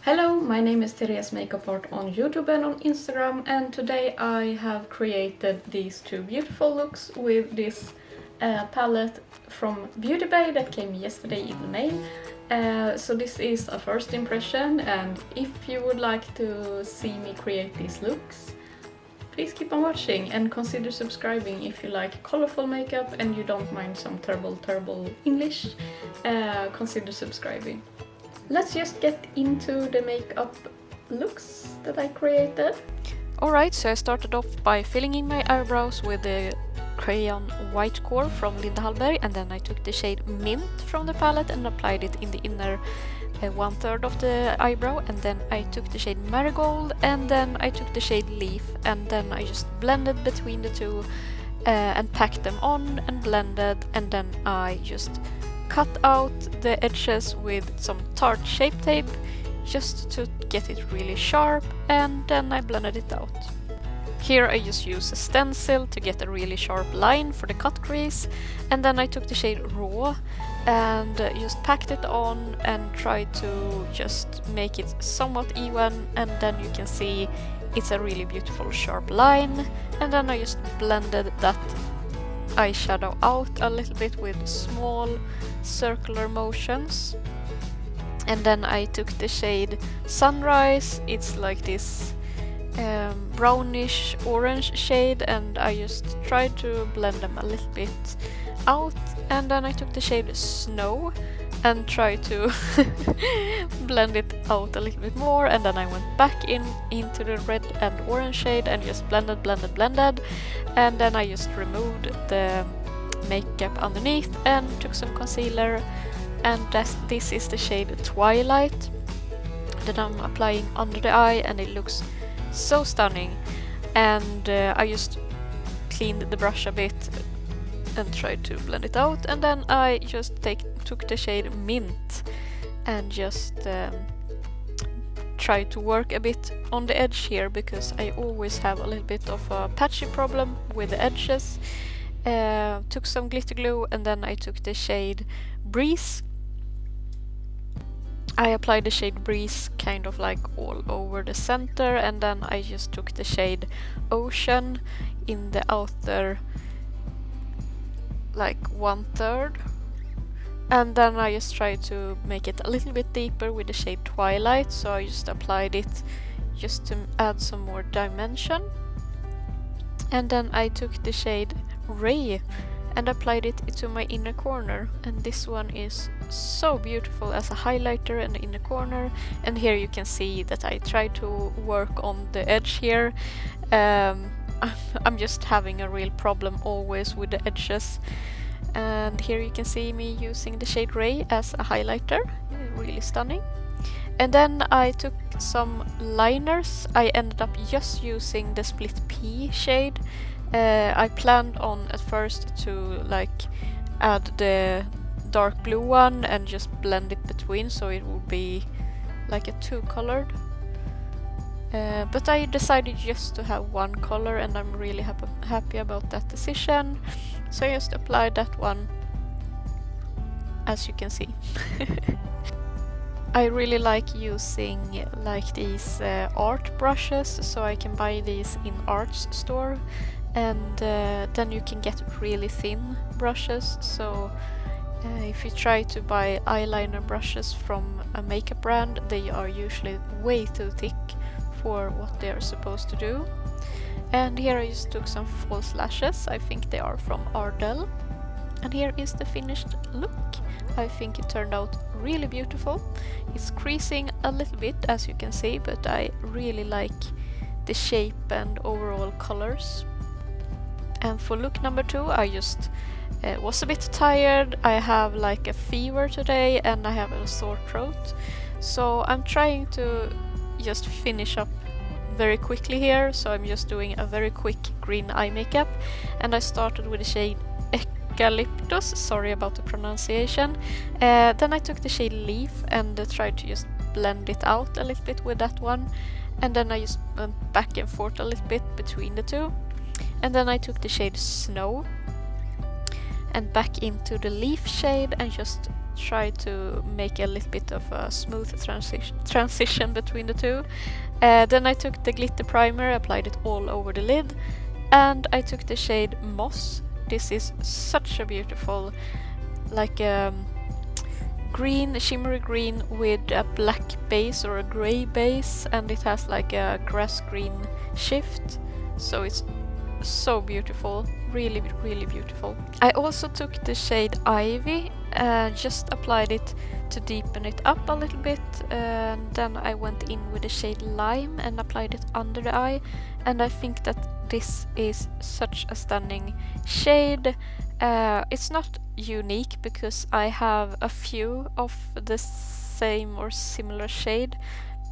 Hello, my name is Therese Makeup Art on YouTube and on Instagram, and today I have created these two beautiful looks with this palette from Beautybay that came yesterday in the mail. So this is a first impression, and if you would like to see me create these looks, please keep on watching and consider subscribing if you like colorful makeup and you don't mind some terrible English. Consider subscribing. Let's just get into the makeup looks that I created. Alright, so I started off by filling in my eyebrows with the crayon white core from Linda Hallberg, and then I took the shade Mint from the palette and applied it in the inner 1/3 of the eyebrow, and then I took the shade Marigold, and then I took the shade Leaf, and then I just blended between the two and packed them on and blended, and then I just cut out the edges with some Tarte Shape Tape just to get it really sharp, and then I blended it out. Here I just use a stencil to get a really sharp line for the cut crease, and then I took the shade Raw and just packed it on and tried to just make it somewhat even, and then you can see it's a really beautiful sharp line, and then I just blended that eyeshadow out a little bit with small circular motions. And then I took the shade Sunrise. It's like this brownish orange shade, and I just tried to blend them a little bit out, and then I took the shade Snow and tried to blend it out a little bit more, and then I went back into the red and orange shade and just blended, and then I just removed the makeup underneath and took some concealer, and this is the shade Twilight that I'm applying under the eye, and it looks so stunning. And I just cleaned the brush a bit and tried to blend it out, and then I just took the shade Mint and just tried to work a bit on the edge here, because I always have a little bit of a patchy problem with the edges. Took some glitter glue, and then I took the shade Breeze. I applied the shade Breeze kind of like all over the center, and then I just took the shade Ocean in the outer like 1/3, and then I just tried to make it a little bit deeper with the shade Twilight, so I just applied it just to add some more dimension. And then I took the shade Ray and applied it to my inner corner, and this one is so beautiful as a highlighter in the inner corner. And here you can see that I tried to work on the edge here. I'm just having a real problem always with the edges, and here you can see me using the shade Ray as a highlighter, really stunning. And then I took some liners. I ended up just using the Split Pea shade. I planned on at first to like add the dark blue one and just blend it between, so it would be like a two-colored. But I decided just to have one color, and I'm really happy about that decision. So I just applied that one, as you can see. I really like using like these art brushes, so I can buy these in arts store, and then you can get really thin brushes. So if you try to buy eyeliner brushes from a makeup brand, they are usually way too thick for what they are supposed to do. And here I just took some false lashes. I think they are from Ardell. And here is the finished look. I think it turned out really beautiful. It's creasing a little bit, as you can see, but I really like the shape and overall colors. And for look number 2, I just was a bit tired. I have like a fever today, and I have a sore throat. So I'm trying to just finish up very quickly here, so I'm just doing a very quick green eye makeup, and I started with the shade Eucalyptus, sorry about the pronunciation. Then I took the shade Leaf and tried to just blend it out a little bit with that one, and then I just went back and forth a little bit between the two. And then I took the shade Snow and back into the leaf shade and just try to make a little bit of a smooth transition between the two. Then I took the glitter primer, applied it all over the lid, and I took the shade Moss. This is such a beautiful, like green, shimmery green with a black base or a grey base, and it has like a grass green shift, so it's so beautiful, really really beautiful. I also took the shade Ivy, just applied it to deepen it up a little bit, and then I went in with the shade Lime and applied it under the eye, and I think that this is such a stunning shade. It's not unique because I have a few of the same or similar shade,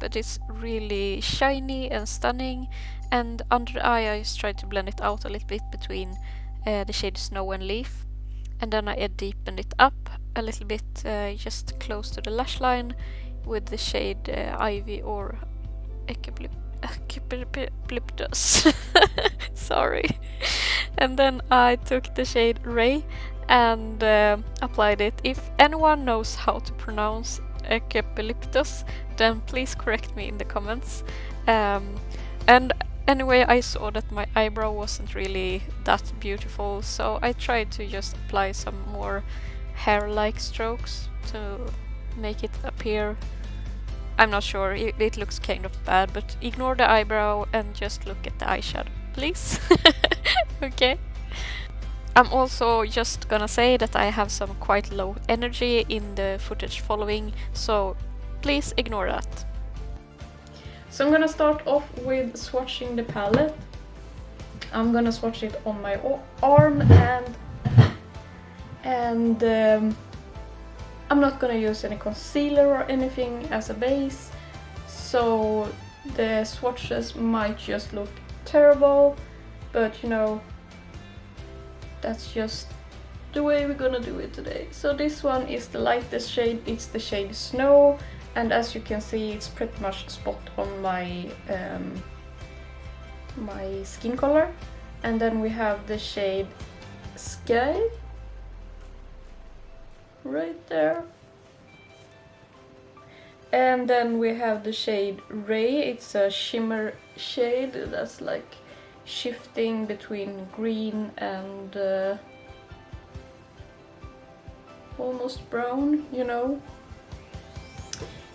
but it's really shiny and stunning, and under the eye I just tried to blend it out a little bit between the shade Snow and Leaf, and then I deepened it up a little bit just close to the lash line with the shade Ivy or Eucalyptus. Sorry. And then I took the shade Ray and applied it. If anyone knows how to pronounce Eucalyptus, then please correct me in the comments. And anyway, I saw that my eyebrow wasn't really that beautiful, so I tried to just apply some more hair-like strokes to make it appear. I'm not sure, it looks kind of bad, but ignore the eyebrow and just look at the eyeshadow, please. Okay. I'm also just gonna say that I have some quite low energy in the footage following, so please ignore that. So I'm gonna start off with swatching the palette. I'm gonna swatch it on my arm, and I'm not gonna use any concealer or anything as a base, so the swatches might just look terrible, but you know, that's just the way we're gonna do it today. So this one is the lightest shade, it's the shade Snow, and as you can see it's pretty much spot on my my skin color. And then we have the shade Sky right there, and then we have the shade Ray. It's a shimmer shade that's like shifting between green and almost brown, you know.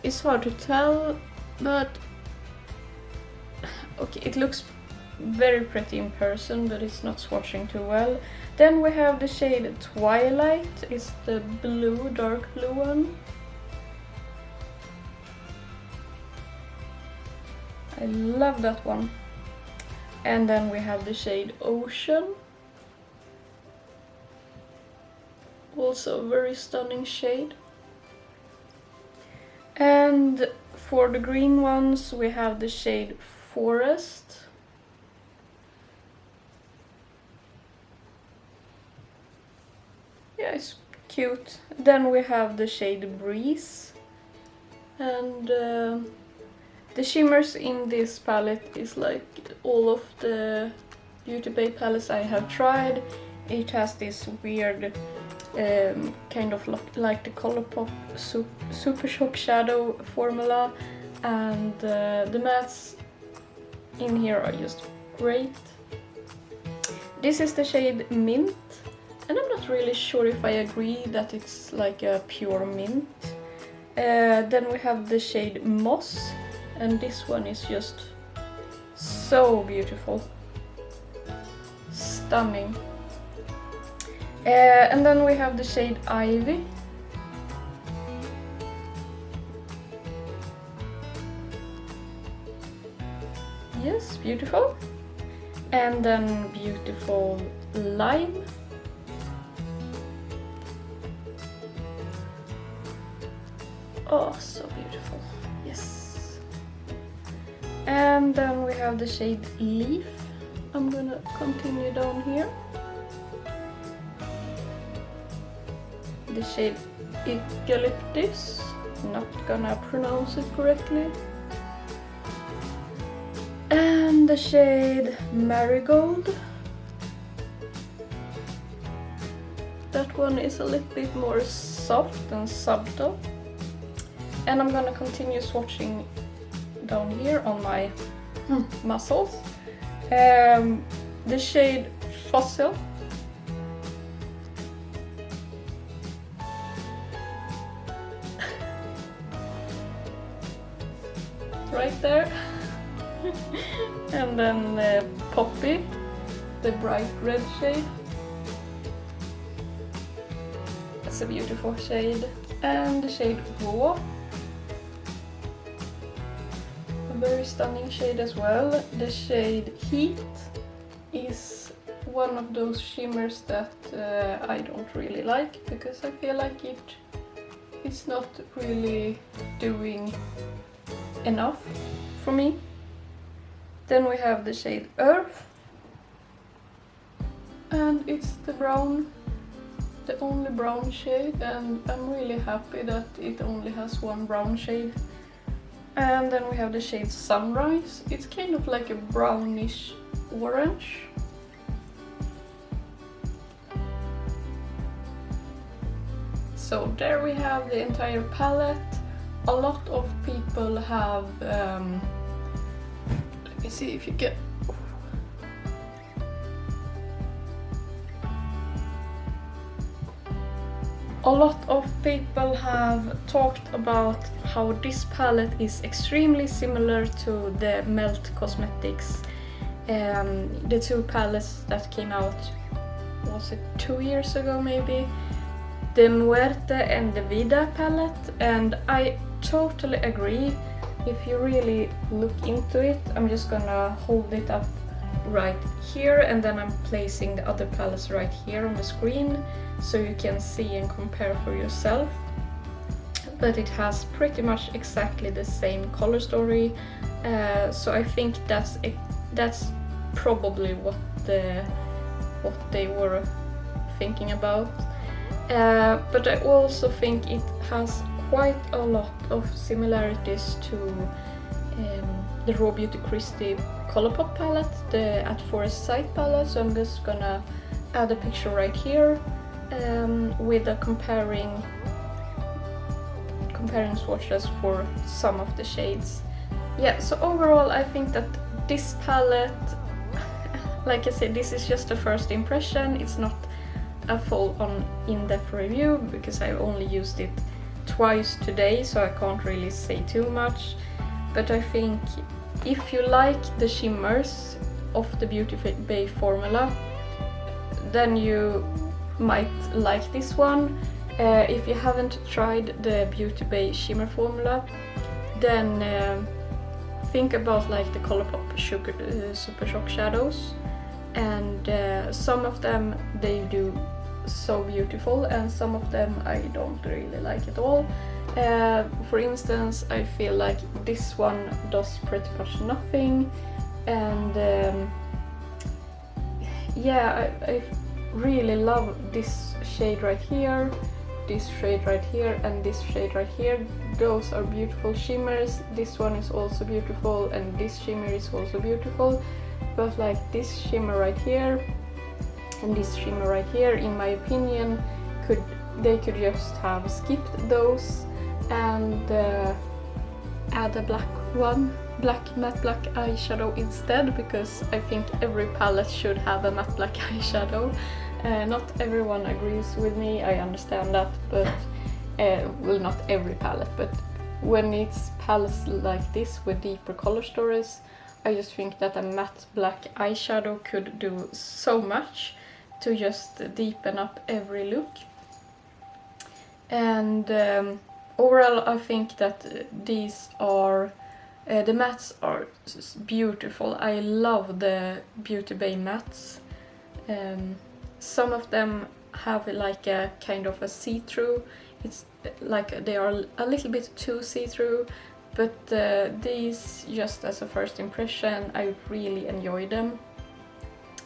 It's hard to tell, but okay, it looks very pretty in person, but it's not swatching too well. Then we have the shade Twilight, it's the blue, dark blue one. I love that one. And then we have the shade Ocean, also a very stunning shade. And for the green ones we have the shade Forest. Yeah, it's cute. Then we have the shade Breeze, and the shimmers in this palette is like all of the Beautybay palettes I have tried. It has this weird kind of like the Colourpop Super Shock shadow formula, and the mattes in here are just great. This is the shade Mint, and I'm not really sure if I agree that it's like a pure mint. Then we have the shade Moss, and this one is just so beautiful, stunning. And then we have the shade Ivy. Yes, beautiful. And then beautiful Lime. Oh, so beautiful. Yes. And then we have the shade Leaf. I'm gonna continue down here. The shade Eucalyptus. Not gonna pronounce it correctly. And the shade Marigold. that one is a little bit more soft and subtle. And I'm gonna continue swatching down here on my muscles. The shade Fossil. Right there. And then Poppy, the bright red shade. That's a beautiful shade. And the shade Raw. A very stunning shade as well. The shade Heat is one of those shimmers that I don't really like, because I feel like it's not really doing enough for me. Then we have the shade Earth, and it's the brown, the only brown shade, and I'm really happy that it only has one brown shade. And then we have the shade Sunrise. It's kind of like a brownish orange. So there we have the entire palette. A lot of people have, let me see if you get, a lot of people have talked about how this palette is extremely similar to the Melt Cosmetics, the two palettes that came out, was it 2 years ago maybe? The Muerte and the Vida palette, and I totally agree. If you really look into it, I'm just gonna hold it up right here, and then I'm placing the other palettes right here on the screen so you can see and compare for yourself. But it has pretty much exactly the same color story, so I think that's probably what they were thinking about. But I also think it has quite a lot of similarities to the Raw Beauty Christie Colourpop palette, the At Forest Sight palette. So I'm just gonna add a picture right here with a comparing swatches for some of the shades. Yeah, so overall I think that this palette, like I said, this is just a first impression. It's not a full-on in-depth review because I only used it twice today, so I can't really say too much. But I think if you like the shimmers of the Beautybay formula, then you might like this one. If you haven't tried the Beautybay shimmer formula, then think about like the Colourpop Super Shock shadows, and some of them they do so beautiful, and some of them I don't really like at all. For instance, I feel like this one does pretty much nothing, and yeah, I really love this shade right here, this shade right here, and this shade right here. Those are beautiful shimmers. This one is also beautiful, and this shimmer is also beautiful, but like this shimmer right here and this shimmer right here, in my opinion, they could just have skipped those and add a matte black eyeshadow instead, because I think every palette should have a matte black eyeshadow. Not everyone agrees with me, I understand that, but well, not every palette, but when it's palettes like this with deeper color stories, I just think that a matte black eyeshadow could do so much to just deepen up every look. And overall I think that these are, the mattes are beautiful. I love the Beautybay mattes. Some of them have like a kind of a see-through. It's like they are a little bit too see-through, but these, just as a first impression, I really enjoy them.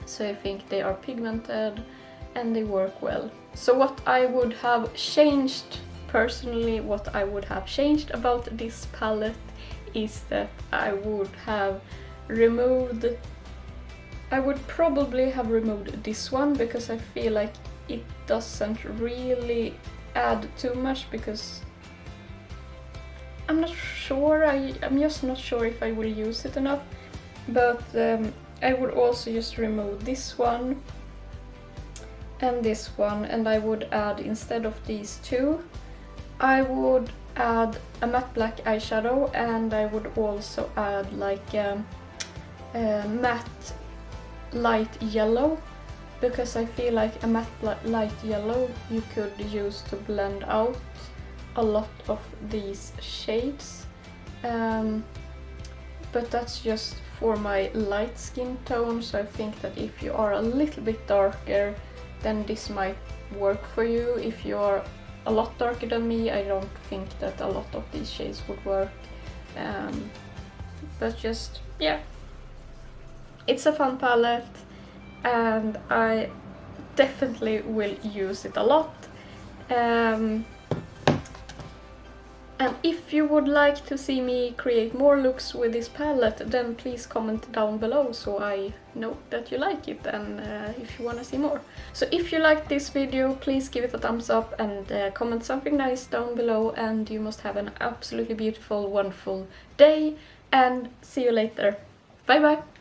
So I think they are pigmented and they work well. So what I would have changed, personally, what I would have changed about this palette is that I would probably have removed this one, because I feel like it doesn't really add too much because I'm not sure, I'm just not sure if I will use it enough. But I would also just remove this one and this one, and I would add, instead of these two, I would add a matte black eyeshadow, and I would also add like a matte light yellow, because I feel like a matte light yellow you could use to blend out a lot of these shades. But that's just for my light skin tone, so I think that if you are a little bit darker, then this might work for you. If you are a lot darker than me, I don't think that a lot of these shades would work. But just, yeah, it's a fun palette and I definitely will use it a lot. And if you would like to see me create more looks with this palette, then please comment down below so I know that you like it and if you want to see more. So if you liked this video, please give it a thumbs up and comment something nice down below, and you must have an absolutely beautiful, wonderful day, and see you later. Bye bye!